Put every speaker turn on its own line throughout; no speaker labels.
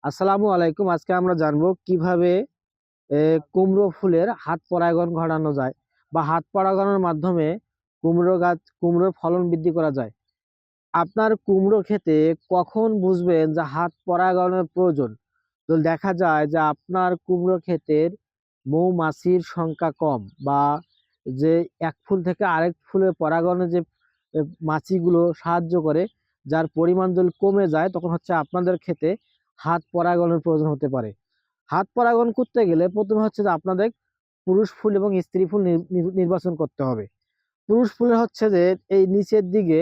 আসসালামু আলাইকুম। আজকে আমরা জানবো কিভাবে কুমড়ো ফুলের হাত পরাগায়ন ঘটানো যায় বা হাত পরাগায়নের মাধ্যমে কুমড়োর ফলন বৃদ্ধি করা যায়। আপনার কুমড়ো ক্ষেতে কখন বুঝবেন যে হাত পরাগায়নের প্রয়োজন? তো দেখা যায় যে আপনার কুমড়ো ক্ষেতের মৌমাছির সংখ্যা কম, বা যে এক ফুল থেকে আরেক ফুলে পরাগায়নে যে মাছিগুলো সাহায্য করে, যার পরিমাণ যদি কমে যায় তখন হচ্ছে আপনাদের ক্ষেতে হাত পরাগায়নের প্রয়োজন হতে পারে। হাত পরাগায়ন করতে গেলে প্রথমে হচ্ছে যে আপনাদের পুরুষ ফুল এবং স্ত্রী ফুল নির্বাচন করতে হবে। পুরুষ ফুলের হচ্ছে যে এই নিচের দিকে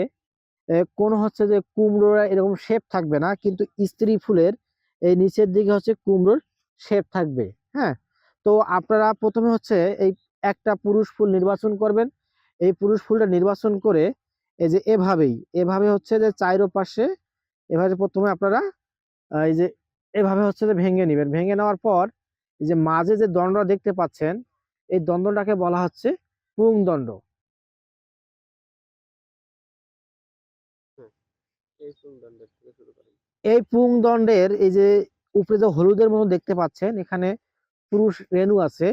কোনো হচ্ছে যে কুমড়োর এরকম শেপ থাকবে না, কিন্তু স্ত্রী ফুলের এই নিচের দিকে হচ্ছে কুমড়োর শেপ থাকবে। হ্যাঁ, তো আপনারা প্রথমে হচ্ছে এই একটা পুরুষ ফুল নির্বাচন করবেন। এই পুরুষ ফুলটা নির্বাচন করে এই যে এভাবে হচ্ছে যে চারোপাশে এভাবে প্রথমে আপনারা এই যে এভাবে হচ্ছে যে ভেঙে নেবেন। ভেঙে নেওয়ার পর এই যে মাঝে যে দণ্ডটা দেখতে পাচ্ছেন, এই দ্বন্দ্বটাকে বলা হচ্ছে পুংদণ্ড। এই পুংদণ্ডের এই যে উপরে যে হলুদের মতো দেখতে পাচ্ছেন, এখানে পুরুষ রেণু আছে।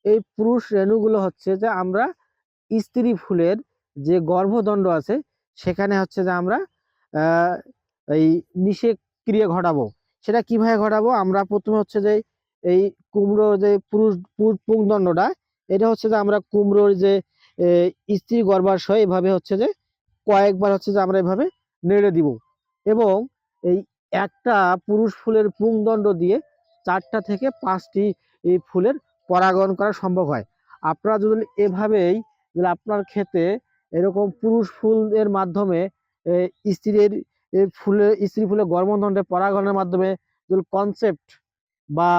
এই পুরুষ রেণুগুলো হচ্ছে যে আমরা স্ত্রী ফুলের যে গর্ভদণ্ড আছে সেখানে হচ্ছে যে আমরা আহ এই নিষেক্রিয়া ঘটাবো। সেটা কিভাবে ঘটাবো? আমরা প্রথমে হচ্ছে যে এই কুমড়োর যে পুংদণ্ডটা, এটা হচ্ছে যে আমরা কুমড়োর যে স্ত্রী গর্ভাশয় এভাবে হচ্ছে যে কয়েকবার হচ্ছে যে আমরা এভাবে নেড়ে দিব, এবং এই একটা পুরুষ ফুলের পুংদণ্ড দিয়ে 4টা থেকে 5টি এই ফুলের পরাগায়ন করা সম্ভব হয়। আপনারা যদি এভাবেই যদি আপনার ক্ষেতে এরকম পুরুষ ফুলের মাধ্যমে স্ত্রী ফুলের গর্ভদণ্ডে পরাগায়নের মাধ্যমে যদি কনসেপ্ট বা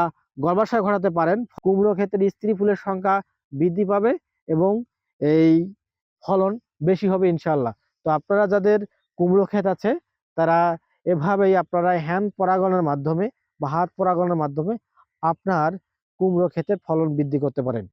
গর্ভাশয় ঘটাতে পারেন, কুমড়ো ক্ষেতের স্ত্রী ফুলের সংখ্যা বৃদ্ধি পাবে এবং এই ফলন বেশি হবে ইনশাল্লাহ। তো আপনারা যাদের কুমড়ো ক্ষেত আছে তারা এভাবেই আপনারা হ্যান্ড পরাগায়নের মাধ্যমে বা হাত পরাগায়নের মাধ্যমে আপনার কুমড়ো ক্ষেতের ফলন বৃদ্ধি করতে পারেন।